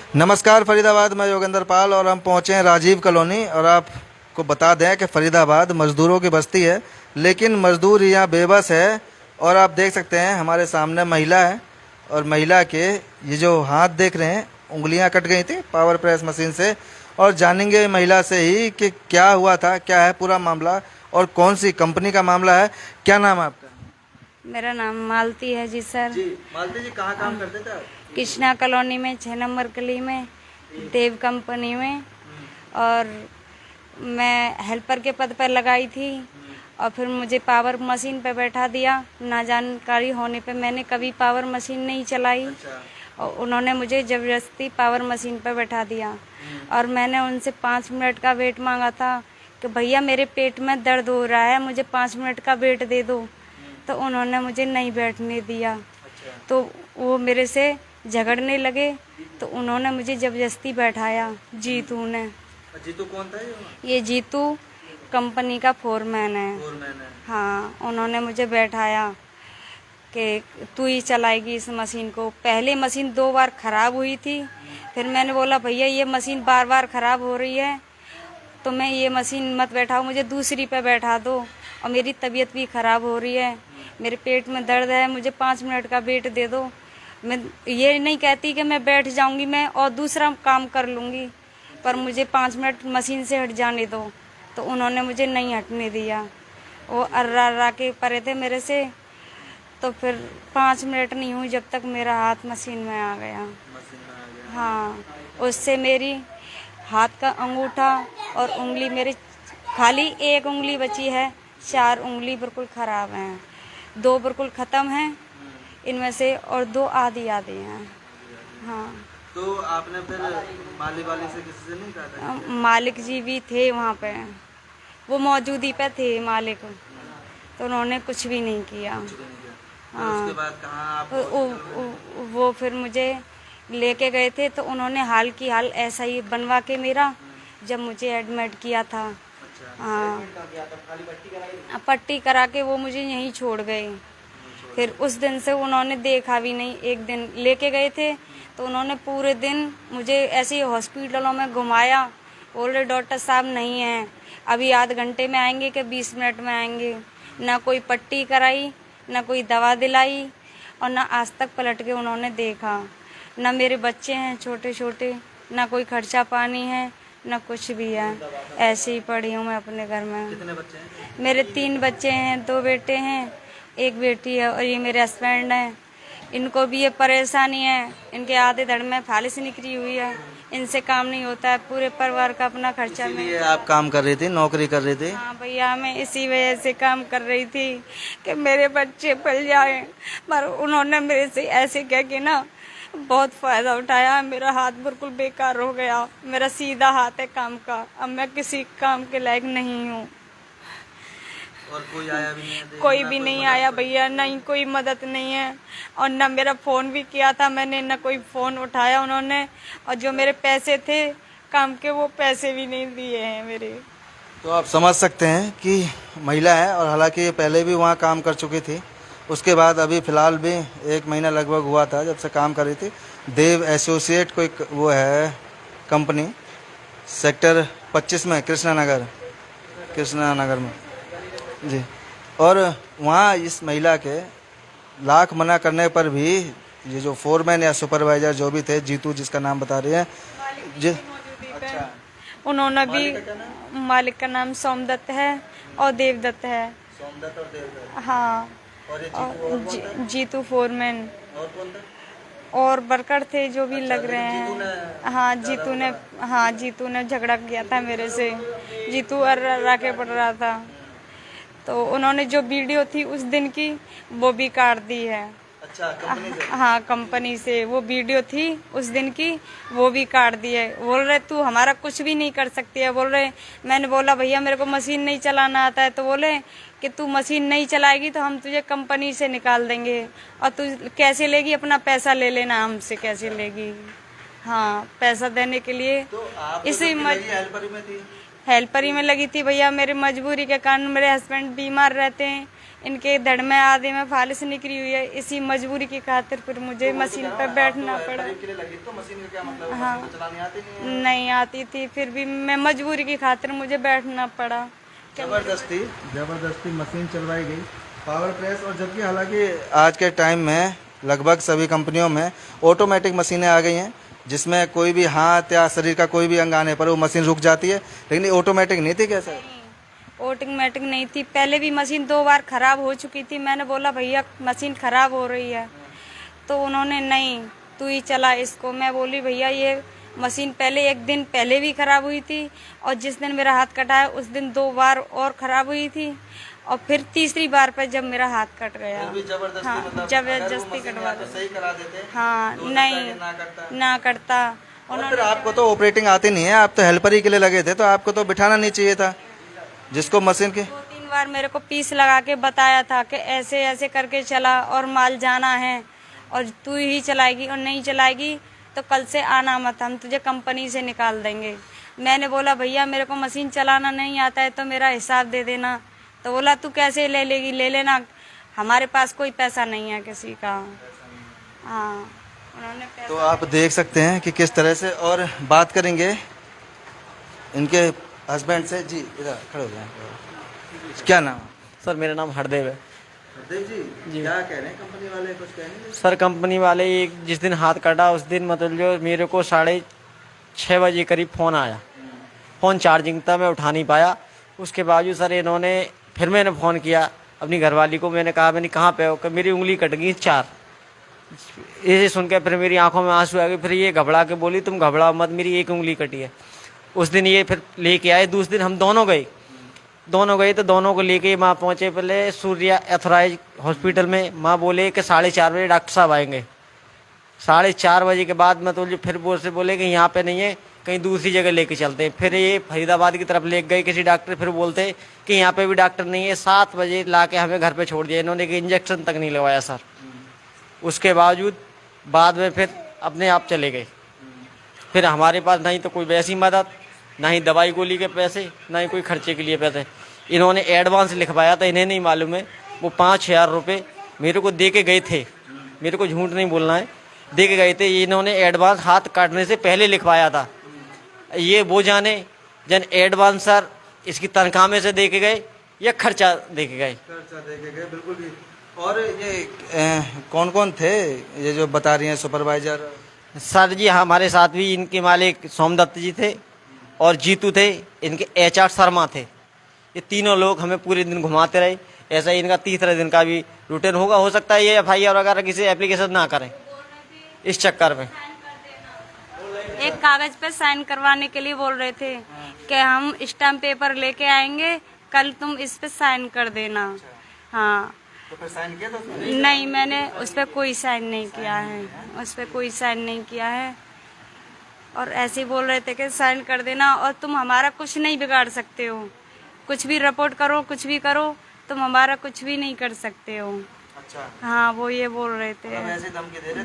नमस्कार फरीदाबाद, मैं योगेंद्र पाल और हम पहुंचे हैं राजीव कॉलोनी। और आपको बता दें कि फरीदाबाद मज़दूरों की बस्ती है, लेकिन मज़दूर यहाँ बेबस है। और आप देख सकते हैं हमारे सामने महिला है, और महिला के ये जो हाथ देख रहे हैं, उंगलियां कट गई थी पावर प्रेस मशीन से। और जानेंगे महिला से ही कि क्या हुआ था, क्या है पूरा मामला और कौन सी कंपनी का मामला है। क्या नाम है आपका? मेरा नाम मालती है जी सर। जी मालती जी, कहाँ काम करते थे आप? कृष्णा कॉलोनी में 6 नंबर गली में देव कंपनी में। और मैं हेल्पर के पद पर लगाई थी और फिर मुझे पावर मशीन पे बैठा दिया। ना जानकारी होने पे मैंने कभी पावर मशीन नहीं चलाई और उन्होंने मुझे ज़बरदस्ती पावर मशीन पे बैठा दिया। और मैंने उनसे 5 मिनट का वेट मांगा था कि भैया मेरे पेट में दर्द हो रहा है, मुझे 5 मिनट का वेट दे दो। तो उन्होंने मुझे नहीं बैठने दिया। तो वो मेरे से झगड़ने लगे, तो उन्होंने मुझे जबरदस्ती बैठाया। जीतू ने। जीतू कौन था ये जीतू कंपनी का फोरमैन है। हाँ, उन्होंने मुझे बैठाया कि तू ही चलाएगी इस मशीन को। पहले मशीन 2 बार खराब हुई थी। फिर मैंने बोला भैया ये मशीन बार बार खराब हो रही है, तो मैं ये मशीन मत बैठाओ, मुझे दूसरी पे बैठा दो। और मेरी तबीयत भी ख़राब हो रही है, मेरे पेट में दर्द है, मुझे 5 मिनट का वेट दे दो। मैं ये नहीं कहती कि मैं बैठ जाऊंगी मैं और दूसरा काम कर लूँगी, पर मुझे 5 मिनट मशीन से हट जाने दो। तो उन्होंने मुझे नहीं हटने दिया। वो अर्रा के परे थे मेरे से। तो फिर 5 मिनट नहीं हुई जब तक मेरा हाथ मशीन में आ गया। हाँ, उससे मेरी हाथ का अंगूठा और उंगली, मेरी खाली एक उंगली बची है, 4 उंगली बिल्कुल खराब हैं। 2 बिल्कुल ख़त्म हैं इनमें से और 2 आधी आधी हैं। हाँ। तो आपने फिर माली वाली से किसी से नहीं कहा था? मालिक जी भी थे वहाँ पे, वो मौजूदी पे थे मालिक, तो उन्होंने कुछ भी नहीं किया। हाँ। उसके बाद कहाँ आप? वो फिर मुझे लेके गए थे, तो उन्होंने हाल की हाल ऐसा ही बनवा के मेरा जब मुझे एडमिट किया था। हाँ, पट्टी करा के वो मुझे यहीं छोड़ गए। फिर उस दिन से उन्होंने देखा भी नहीं। एक दिन लेके गए थे तो उन्होंने पूरे दिन मुझे ऐसे ही हॉस्पिटलों में घुमाया। बोल रहे डॉक्टर साहब नहीं है, अभी आध घंटे में आएंगे कि 20 मिनट में आएंगे। ना कोई पट्टी कराई, ना कोई दवा दिलाई, और ना आज तक पलट के उन्होंने देखा। ना मेरे बच्चे हैं छोटे छोटे, ना कोई खर्चा पानी है, ना कुछ भी है। ऐसे ही पड़ी हूँ मैं अपने घर में। कितने बच्चे हैं? मेरे 3 बच्चे हैं, 2 बेटे हैं, 1 बेटी है, और ये मेरे हस्बैंड हैं। इनको भी ये परेशानी है, इनके आधे धड़ में फालिश निकली हुई है, इनसे काम नहीं होता है, पूरे परिवार का अपना खर्चा में। इसीलिए आप काम कर रही थी, नौकरी कर रही थी? हाँ भैया, मैं इसी वजह से काम कर रही थी कि मेरे बच्चे पल जाएं, पर उन्होंने मेरे से ऐसे कह के ना बहुत फायदा उठाया। मेरा हाथ बिल्कुल बेकार हो गया, मेरा सीधा हाथ है काम का, अब मैं किसी काम के लायक नहीं हूँ। और कोई आया भी नहीं है? कोई भी नहीं आया भैया, नहीं कोई मदद नहीं है। और ना मेरा फ़ोन भी किया था मैंने, ना कोई फ़ोन उठाया उन्होंने। और जो मेरे पैसे थे काम के, वो पैसे भी नहीं दिए हैं मेरे। तो आप समझ सकते हैं कि महिला है, और हालांकि ये पहले भी वहाँ काम कर चुकी थी। उसके बाद अभी फ़िलहाल भी 1 महीना लगभग हुआ था जब से काम कर रही थी। देव एसोसिएट कोई वो है कंपनी, सेक्टर 25 में, कृष्णा नगर में जी। और वहाँ इस महिला के लाख मना करने पर भी ये जो फोरमैन या सुपरवाइजर जो भी थे, जीतू जिसका नाम बता रही है जी। अच्छा, उन्होंने भी, मालिक का नाम सोमदत्त है और देवदत्त है। सोमदत्त और देवदत्त। हाँ। और ये और जीतू और कौन था? जीतू फोरमैन। और कौन था? और वर्कर थे जो भी लग रहे जीतू हैं। हाँ, जीतू ने झगड़ा किया था मेरे से। जीतू अर्रा के पड़ रहा था, तो उन्होंने जो वीडियो थी उस दिन की वो भी काट दी है। अच्छा, कंपनी से? हाँ, कंपनी से वो वीडियो थी उस दिन की, वो भी काट दी है। बोल रहे तू हमारा कुछ भी नहीं कर सकती है। बोल रहे, मैंने बोला भैया मेरे को मशीन नहीं चलाना आता है, तो बोले कि तू मशीन नहीं चलाएगी तो हम तुझे कंपनी से निकाल देंगे, और तू कैसे लेगी, अपना पैसा ले लेना, हमसे कैसे लेगी। हाँ, पैसा देने के लिए तो आप इसी हेल्पर में थी? हेल्परी में लगी थी भैया। मेरी मजबूरी के कारण, मेरे हस्बैंड बीमार रहते हैं, इनके धड़ में आधे में फालिश निकली हुई है। इसी मजबूरी की खातिर फिर मुझे मशीन पर बैठना पड़ा। के लिए लगी तो मशीन का क्या मतलब है? हाँ। मशीन तो चलानी आती नहीं है। नहीं आती थी, फिर भी मैं मजबूरी की खातिर मुझे बैठना पड़ा। जबरदस्ती मशीन चलवाई गई, पावर प्रेस। और जबकि हालांकि आज के टाइम में लगभग सभी कंपनियों में ऑटोमेटिक मशीनें आ गई हैं, जिसमें कोई भी हाथ या शरीर का कोई भी अंग आने पर वो मशीन रुक जाती है, लेकिन ये ऑटोमेटिक नहीं थी। कैसा? ऑटोमेटिक नहीं थी, पहले भी मशीन 2 बार खराब हो चुकी थी। मैंने बोला भैया मशीन खराब हो रही है, तो उन्होंने नहीं तू ही चला इसको। मैं बोली भैया ये मशीन पहले 1 दिन पहले भी खराब हुई थी, और जिस दिन मेरा हाथ कटा है उस दिन 2 बार और खराब हुई थी, और फिर तीसरी बार पर जब मेरा हाथ कट गया। हाँ, जबरदस्ती कटवा दो। सही करा देते। हाँ नहीं ना करता। और फिर आपको तो ऑपरेटिंग आती नहीं है, आप तो हेल्पर ही के लिए लगे थे, तो आपको तो बिठाना नहीं चाहिए था जिसको मशीन के। 2-3 बार मेरे को पीस लगा के बताया था कि ऐसे ऐसे करके चला और माल जाना है, और तू ही चलाएगी, और नहीं चलाएगी तो कल से आना मत, हम तुझे कंपनी से निकाल देंगे। मैंने बोला भैया मेरे को मशीन चलाना नहीं आता है तो मेरा हिसाब दे देना। तो बोला तू कैसे ले लेगी, ले लेना, हमारे पास कोई पैसा नहीं है किसी का। हाँ उन्होंने तो आप देख सकते हैं कि किस तरह से। और बात करेंगे इनके हस्बैंड से। जी इधर खड़े हो जाए। क्या नाम? सर मेरा नाम हरदेव है। हरदेव जी, क्या कह रहे हैं कंपनी वाले? कुछ कह नहीं? सर कंपनी वाले जिस दिन हाथ काटा उस दिन मतलब जो मेरे को 6:30 बजे करीब फ़ोन आया। फ़ोन चार्जिंग था, मैं उठा नहीं पाया। उसके बावजूद सर इन्होंने फिर मैंने फ़ोन किया अपनी घरवाली को। मैंने कहा मैंने कहाँ पे हो? कि मेरी उंगली कट गई 4। ये सुन के फिर मेरी आंखों में आंसू आ गए। फिर ये घबरा के बोली तुम घबराओ मत, मेरी एक उंगली कटी है। उस दिन ये फिर लेके आए। दूसरे दिन हम दोनों गए तो दोनों को लेके वहाँ पहुँचे। पहले सूर्या एथराइज हॉस्पिटल में। माँ बोले कि 4:30 बजे डॉक्टर साहब आएंगे। 4:30 बजे के बाद मैं तो फिर बोले कि यहाँ पे नहीं है, कहीं दूसरी जगह लेके चलते हैं। फिर ये फरीदाबाद की तरफ ले गए किसी डॉक्टर। फिर बोलते कि यहाँ पे भी डॉक्टर नहीं है। 7 बजे ला के हमें घर पे छोड़ दिया। इन्होंने एक इंजेक्शन तक नहीं लगवाया सर। उसके बावजूद बाद में फिर अपने आप चले गए। फिर हमारे पास नहीं तो कोई वैसी मदद, ना ही दवाई गोली के पैसे, ना ही कोई खर्चे के लिए पैसे। इन्होंने एडवांस लिखवाया था, इन्हें नहीं मालूम है। वो 5,000 रुपये मेरे को दे के गए थे। मेरे को झूठ नहीं बोलना है, दे के गए थे। इन्होंने एडवांस हाथ काटने से पहले लिखवाया था। ये वो जाने जन एडवांस सर इसकी तनख्वाह में से दे के गए या खर्चा दे के गए। खर्चा दे के गए, बिल्कुल भी। और ये कौन कौन थे ये जो बता रही हैं सुपरवाइजर? सर जी हमारे साथ भी इनके मालिक सोमदत्त जी थे और जीतू थे, इनके HR शर्मा थे। ये तीनों लोग हमें पूरे दिन घुमाते रहे। ऐसा ही इनका तीसरे दिन का भी रूटीन होगा। हो सकता है ये FIR वगैरह किसी एप्लीकेशन ना करें इस चक्कर में। एक कागज पे साइन करवाने के लिए बोल रहे थे कि हम स्टाम्प पेपर लेके आएंगे, कल तुम इस पे साइन कर देना। हाँ तो फिर साइन किया था? नहीं, मैंने उस पर कोई साइन नहीं किया है, उस पर कोई साइन नहीं किया है। और ऐसे ही बोल रहे थे कि साइन कर देना और तुम हमारा कुछ नहीं बिगाड़ सकते हो, कुछ भी रिपोर्ट करो, कुछ भी करो, तुम हमारा कुछ भी नहीं कर सकते हो। अच्छा। हाँ वो ये बोल रहे थे, ऐसे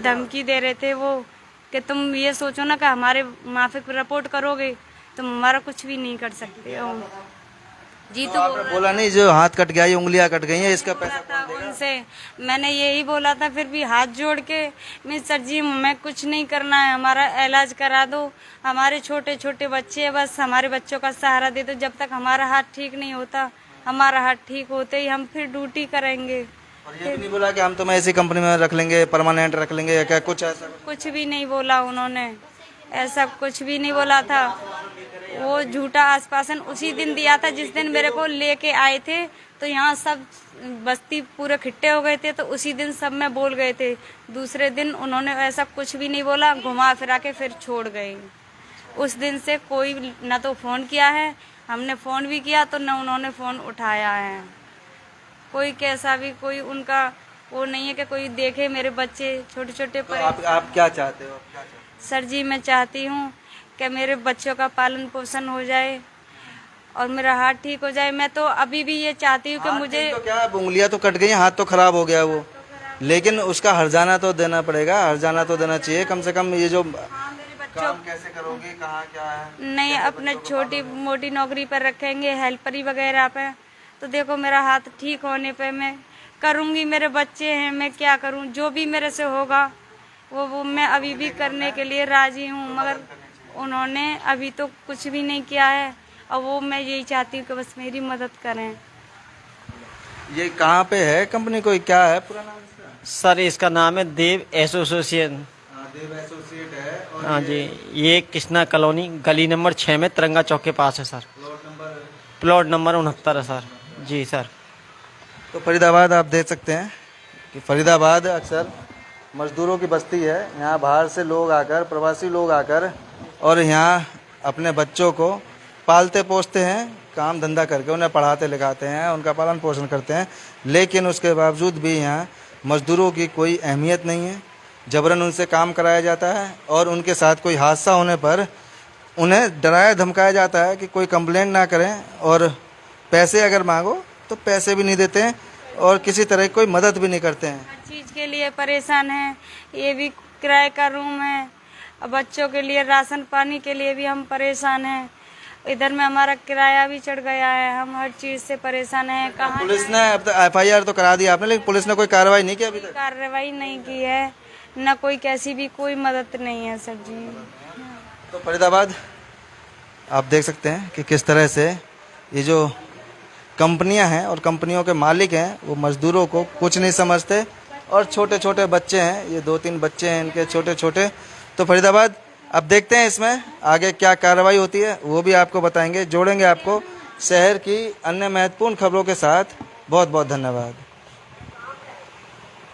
धमकी दे रहे थे वो कि तुम ये सोचो ना कि हमारे माफिक रिपोर्ट करोगे, तुम हमारा कुछ भी नहीं कर सकते हो। जी तो बोला नहीं जो हाथ कट गया, ये उंगलियां कट गई हैं, इसका पैसा था उनसे। मैंने यही बोला था, फिर भी हाथ जोड़ के मैं सर जी मैं कुछ नहीं करना है, हमारा इलाज करा दो, हमारे छोटे छोटे बच्चे हैं, बस हमारे बच्चों का सहारा दे दो। जब तक हमारा हाथ ठीक नहीं होता, हमारा हाथ ठीक होते ही हम फिर ड्यूटी करेंगे। और ये भी नहीं बोला कि हम तुम्हें ऐसी कंपनी में रख लेंगे, परमानेंट रख लेंगे या क्या कुछ ऐसा? कुछ भी नहीं बोला उन्होंने, ऐसा कुछ भी नहीं बोला था। वो झूठा आश्वासन उसी दिन दिया था जिस दिन मेरे को लेके आए थे। तो यहाँ सब बस्ती पूरे इकट्ठे हो गए थे, तो उसी दिन सब में बोल गए थे। दूसरे दिन उन्होंने ऐसा कुछ भी नहीं बोला, घुमा फिरा के फिर छोड़ गए। उस दिन से कोई न तो फोन किया है, हमने फोन भी किया तो न उन्होंने फोन उठाया है। कोई कैसा भी कोई उनका वो नहीं है कि कोई देखे मेरे बच्चे छोटे छोटे तो आप क्या चाहते हो? सर जी मैं चाहती हूँ कि मेरे बच्चों का पालन पोषण हो जाए और मेरा हाथ ठीक हो जाए। मैं तो अभी भी ये चाहती हूँ कि मुझे तो क्या उंगलियां तो कट गई, हाथ तो खराब हो गया वो, लेकिन उसका हर्जाना तो देना पड़ेगा, हर्जाना तो देना चाहिए कम से कम। ये जो मेरे बच्चों काम कैसे करोगे, कहाँ क्या है? नहीं अपने छोटी मोटी नौकरी पर रखेंगे, हेल्परी वगैरह पे, तो देखो मेरा हाथ ठीक होने पे मैं करूँगी, मेरे बच्चे हैं, मैं क्या करूँ, जो भी मेरे से होगा वो मैं अभी भी करने के लिए राजी हूँ, मगर उन्होंने अभी तो कुछ भी नहीं किया है। और वो मैं यही चाहती हूँ कि बस मेरी मदद करें। ये कहाँ पे है कंपनी, कोई क्या है पूरा नाम इसका? सर इसका नाम है देव एसोसिएशन। देव एसोसिएट है। और हाँ जी, ये कृष्णा कॉलोनी गली नंबर 6 में तिरंगा चौक के पास है सर। प्लॉट नंबर 69 है सर। जी सर। तो फरीदाबाद आप देख सकते हैं कि फरीदाबाद अक्सर मजदूरों की बस्ती है। यहाँ बाहर से लोग आकर, प्रवासी लोग आकर और यहाँ अपने बच्चों को पालते पोसते हैं, काम धंधा करके उन्हें पढ़ाते लिखाते हैं, उनका पालन पोषण करते हैं। लेकिन उसके बावजूद भी यहाँ मजदूरों की कोई अहमियत नहीं है। जबरन उनसे काम कराया जाता है और उनके साथ कोई हादसा होने पर उन्हें डराया धमकाया जाता है कि कोई कंप्लेंट ना करें, और पैसे अगर मांगो तो पैसे भी नहीं देते हैं और किसी तरह की कोई मदद भी नहीं करते हैं। हर चीज़ के लिए परेशान हैं। ये भी किराए का रूम है, और बच्चों के लिए राशन पानी के लिए भी हम परेशान हैं। इधर में हमारा किराया भी चढ़ गया है, हम हर चीज़ से परेशान हैं। कहाँ पुलिस ने अब FIR तो करा दी आपने, लेकिन पुलिस ने कोई कार्रवाई नहीं की अभी तक? कार्रवाई नहीं की है, न कोई कैसी भी कोई मदद नहीं है सर जी। तो फरीदाबाद आप देख सकते हैं कि किस तरह से ये जो कंपनियां हैं और कंपनियों के मालिक हैं वो मजदूरों को कुछ नहीं समझते, और छोटे छोटे बच्चे हैं, ये 2-3 बच्चे हैं इनके छोटे छोटे। तो फरीदाबाद अब देखते हैं इसमें आगे क्या कार्रवाई होती है, वो भी आपको बताएंगे, जोड़ेंगे आपको शहर की अन्य महत्वपूर्ण खबरों के साथ। बहुत बहुत धन्यवाद।